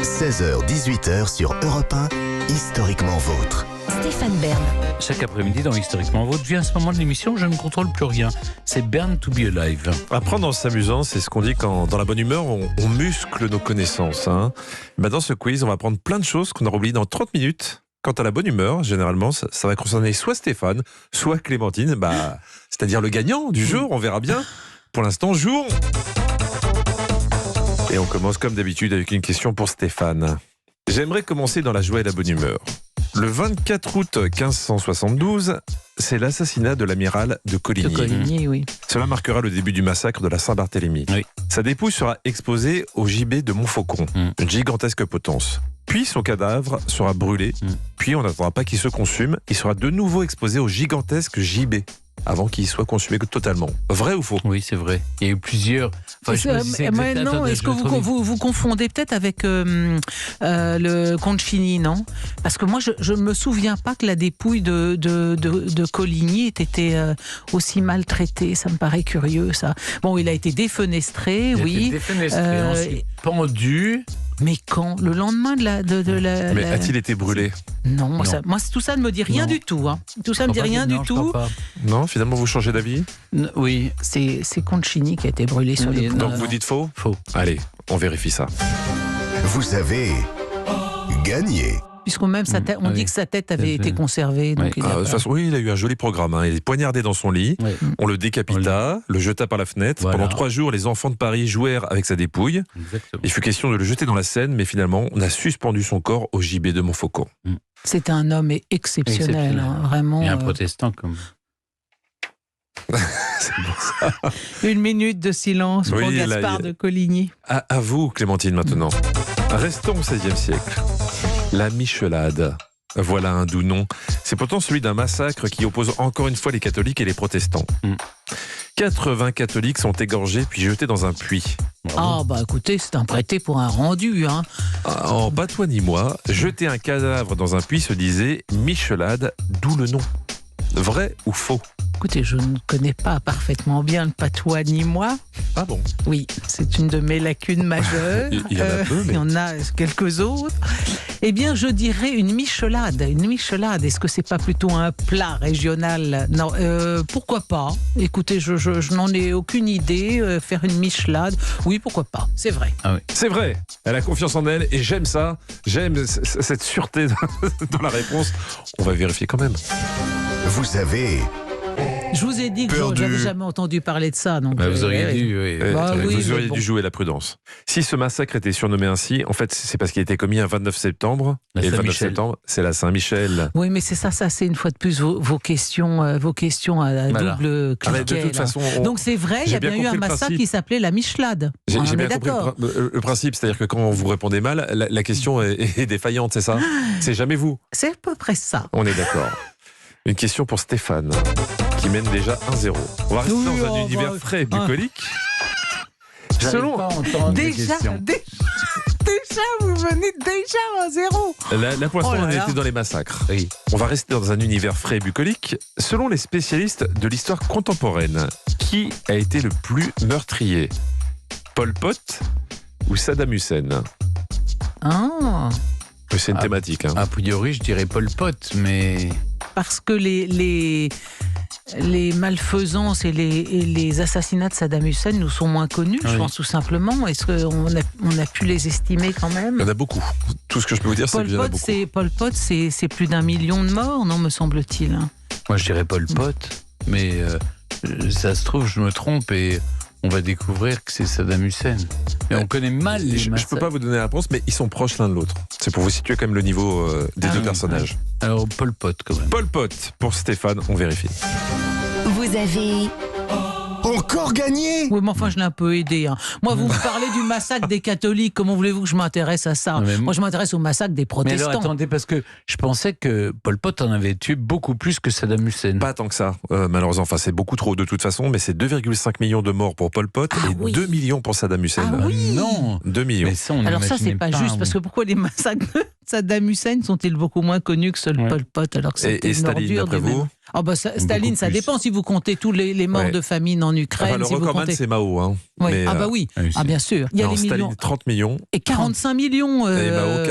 16h-18h sur Europe 1, Historiquement Vôtre. Stéphane Bern. Chaque après-midi dans Historiquement Vôtre, vient ce moment de l'émission, je ne contrôle plus rien. C'est Burn to be Alive. Apprendre en s'amusant, c'est ce qu'on dit quand, dans la bonne humeur, on muscle nos connaissances. Dans ce quiz, on va apprendre plein de choses qu'on aura oubliées dans 30 minutes. Quant à la bonne humeur, généralement, ça va concerner soit Stéphane, soit Clémentine, c'est-à-dire le gagnant du jour, on verra bien. Pour l'instant, jour. Et on commence comme d'habitude avec une question pour Stéphane. J'aimerais commencer dans la joie et la bonne humeur. Le 24 août 1572, c'est l'assassinat de l'amiral de Coligny. De Coligny, oui. Cela marquera le début du massacre de la Saint-Barthélemy. Oui. Sa dépouille sera exposée au gibet de Montfaucon, une gigantesque potence. Puis son cadavre sera brûlé, puis on n'attendra pas qu'il se consume, il sera de nouveau exposé au gigantesque gibet avant qu'il soit consumé totalement. Vrai ou faux ? Oui, c'est vrai. Il y a eu plusieurs... Non, est-ce que vous confondez peut-être avec le Concini, non ? Parce que moi, je ne me souviens pas que la dépouille de Coligny ait été aussi maltraitée. Ça me paraît curieux, ça. Bon, il a été défenestré, il oui. a été défenestré, ensuite pendu... Mais quand ? Le lendemain de la... Mais a-t-il été brûlé ? Non, moi, tout ça ne me dit rien du tout. Tout ça ne me dit rien du tout. Non, finalement, vous changez d'avis ? Oui. C'est Concini qui a été brûlé sur le Donc vous dites faux ? Faux. Allez, on vérifie ça. Vous avez gagné. Puisqu'on même on dit que sa tête avait été conservée. Donc Oui. De toute façon, oui, il a eu un joli programme. Il est poignardé dans son lit. Oui. On le décapita, le jeta par la fenêtre. Voilà. Pendant 3 jours, les enfants de Paris jouèrent avec sa dépouille. Exactement. Il fut question de le jeter dans la Seine, mais finalement, on a suspendu son corps au gibet de Montfaucon. C'est un homme exceptionnel, vraiment. Et un protestant comme... C'est pour ça. Une minute de silence pour Gaspard de Coligny. À vous, Clémentine, maintenant. Restons au XVIe siècle. La Michelade. Voilà un doux nom. C'est pourtant celui d'un massacre qui oppose encore une fois les catholiques et les protestants. 80 catholiques sont égorgés puis jetés dans un puits. Ah écoutez, c'est un prêté pour un rendu. Pas toi ni moi, jeter un cadavre dans un puits se disait Michelade, d'où le nom. Vrai ou faux ? Écoutez, je ne connais pas parfaitement bien le patois ni moi. Ah bon ? Oui, c'est une de mes lacunes majeures. Il y en a peu, mais... Il y en a quelques autres. Eh bien, je dirais une michelade. Une michelade, est-ce que c'est pas plutôt un plat régional ? Non, pourquoi pas ? Écoutez, je n'en ai aucune idée. Faire une michelade, oui, pourquoi pas ? C'est vrai. Ah oui. C'est vrai, elle a confiance en elle et j'aime ça. J'aime cette sûreté dans la réponse. On va vérifier quand même. Vous avez Je vous ai dit que je n'avais jamais entendu parler de ça. Donc vous auriez dû... Oui. Vous auriez dû jouer la prudence. Si ce massacre était surnommé ainsi, en fait, c'est parce qu'il a été commis un 29 septembre. La et le 29 Saint-Michel. septembre, c'est la Saint-Michel. Oui, mais c'est ça, c'est une fois de plus vos questions à Voilà. double cliquet. De toute façon, Donc c'est vrai, il y a bien eu un massacre qui s'appelait la Michelade. J'ai On bien est compris d'accord. le principe, c'est-à-dire que quand vous répondez mal, la question est défaillante, c'est ça ? C'est jamais vous. C'est à peu près ça. On est d'accord. Une question pour Stéphane, qui mène déjà 1-0. On va rester dans un univers frais et bucolique. Selon... pas à entendre les Déjà, questions. déjà, vous venez déjà à 0. Là, pour l'instant, Oh là on là. était dans les massacres. Oui. On va rester dans un univers frais et bucolique. Selon les spécialistes de l'histoire contemporaine, qui a été le plus meurtrier ? Pol Pot ou Saddam Hussein ? Ah, C'est une thématique. A priori, je dirais Pol Pot, mais... parce que les malfaisances et les assassinats de Saddam Hussein nous sont moins connus, je pense tout simplement. Est-ce qu'on a pu les estimer quand même ? Il y en a beaucoup. Tout ce que je peux vous dire, c'est qu'il y en a beaucoup. Pol Pot, c'est plus d'1 million de morts, non, me semble-t-il. Moi, je dirais Pol Pot, mais ça se trouve, je me trompe et on va découvrir que c'est Saddam Hussein. Mais on connaît mal les Je ne peux pas vous donner la réponse, mais ils sont proches l'un de l'autre. C'est pour vous situer quand même le niveau des deux personnages. Alors, Pol Pot, quand même. Pol Pot, pour Stéphane, on vérifie. Vous avez... encore gagné. Oui, mais enfin, je l'ai un peu aidé. Moi, vous me parlez du massacre des catholiques. Comment voulez-vous que je m'intéresse à ça ? Moi, je m'intéresse au massacre des Mais protestants. alors, attendez, parce que je pensais que Pol Pot en avait tué beaucoup plus que Saddam Hussein. Pas tant que ça, malheureusement. Enfin, c'est beaucoup trop de toute façon, mais c'est 2,5 millions de morts pour Pol Pot et 2 millions pour Saddam Hussein. Ah oui. Non. 2 millions. Mais ça, on Alors ça, c'est n'imaginait pas juste, parce que pourquoi les massacres Saddam Hussein sont-ils beaucoup moins connus que Pol Pot, alors que c'était Et une Staline, ordure d'après du même. vous? Staline, ça dépend si vous comptez tous les morts de famine en Ukraine. Le si vous recordman, comptez... c'est Mao. Hein. Oui. Mais, bien sûr. Il y a les Staline, millions. 30 millions. Et 45 millions. Et Mao,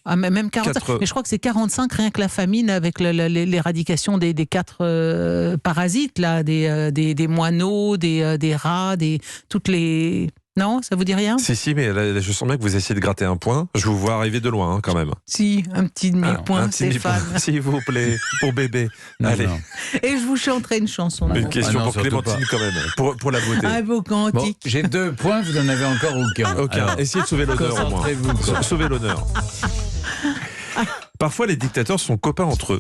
80. Même 45. 80. Mais je crois que c'est 45 rien que la famine avec l'éradication des 4 parasites, là, des moineaux, des rats, toutes les... Non, ça vous dit rien? Si, mais là, je sens bien que vous essayez de gratter un point. Je vous vois arriver de loin, quand même. Si, un petit demi-point, Stéphane. S'il vous plaît, pour bébé. Allez. Non. Et je vous chanterai une chanson. Une question pour surtout Clémentine, quand même, pour la beauté. Un beau cantique. J'ai 2 points, vous n'en avez encore aucun. Alors, Essayez de sauver l'honneur, au moins. concentrez-vous. Sauvez l'honneur. Parfois, les dictateurs sont copains entre eux.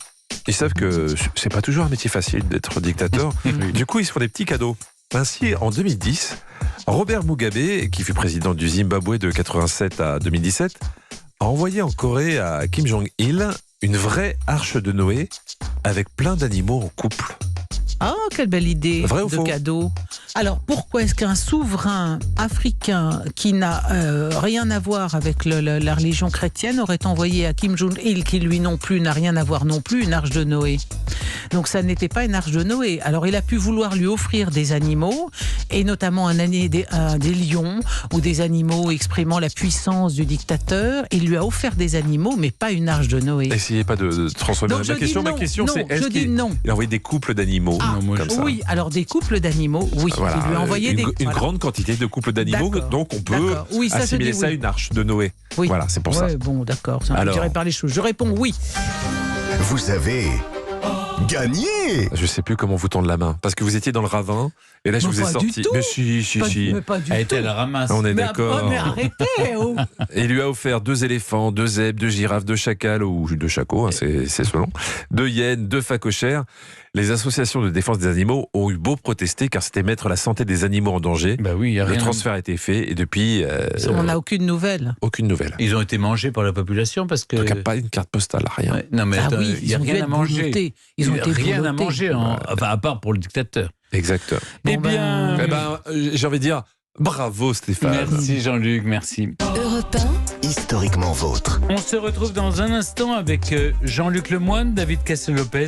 Ils savent que c'est pas toujours un métier facile d'être dictateur. Du coup, ils se font des petits cadeaux. Ainsi, en 2010, Robert Mugabe, qui fut président du Zimbabwe de 87 à 2017, a envoyé en Corée à Kim Jong-il une vraie arche de Noé avec plein d'animaux en couple. Ah, quelle belle idée Vrai ou de faux? cadeau. Alors, pourquoi est-ce qu'un souverain africain qui n'a rien à voir avec la religion chrétienne aurait envoyé à Kim Jong-il, qui lui non plus n'a rien à voir non plus, une arche de Noé? Donc ça n'était pas une arche de Noé. Alors il a pu vouloir lui offrir des animaux, et notamment des lions ou des animaux exprimant la puissance du dictateur. Il lui a offert des animaux, mais pas une arche de Noé. Essayez pas de transformer Donc, ma question. Ma question, c'est est-ce qu'il a envoyé des couples d'animaux comme ça? Oui, alors des couples d'animaux, oui. Voilà, Il lui a envoyé une grande quantité de couples d'animaux, D'accord. donc on peut Oui, ça, assimiler je dis ça à oui. une arche de Noé. Oui. Voilà, c'est pour ça. Bon, d'accord, ça Alors. me dirait par les choses. Je réponds oui. Vous avez gagné. Je sais plus comment vous tendre la main, parce que vous étiez dans le ravin, et là je Mais vous ai pas sorti. du tout. Mais si. Mais pas du Elle tout. était à la ramasse. On est Mais d'accord. mais arrêtez oh. Et il lui a offert 2 éléphants, 2 zèbres, 2 girafes, 2 chacals, ou 2 chacos, c'est selon, 2 hyènes, 2 phacochères. Les associations de défense des animaux ont eu beau protester, car c'était mettre la santé des animaux en danger. Bah oui, il y a Le rien. transfert a été fait, et depuis, On n'a aucune nouvelle. aucune nouvelle. Ils ont été mangés par la population parce que. En tout cas, pas une carte postale, rien. Ouais, non mais Ah attends, oui, il n'y a ils ont dû rien à être manger. boulotés. Ils ont été rien à boulotés. manger, enfin, à part pour le dictateur. Exact. Eh Bon, bien, Eh ben, j'ai envie de dire, bravo Stéphane. merci Jean-Luc, merci. Europe Historiquement vôtre. On se retrouve dans un instant avec Jean-Luc Lemoyne, David Castel-Lopez,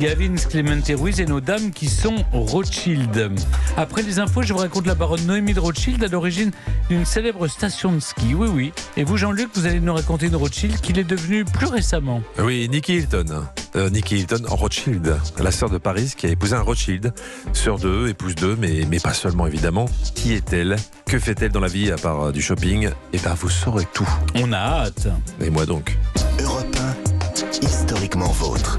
Gavin Clemente Ruiz et nos dames qui sont Rothschild. Après les infos, je vous raconte la baronne Noémie de Rothschild à l'origine d'une célèbre station de ski. Oui. Et vous, Jean-Luc, vous allez nous raconter une Rothschild qu'il est devenu plus récemment. Oui, Nikki Hilton. Nikki Hilton Rothschild, la sœur de Paris qui a épousé un Rothschild. Sœur d'eux, épouse d'eux, mais pas seulement évidemment. Qui est-elle? Que fait-elle dans la vie à part du shopping? Eh bien, vous saurez tout. On a hâte. Et moi donc. Europe 1, historiquement vôtre.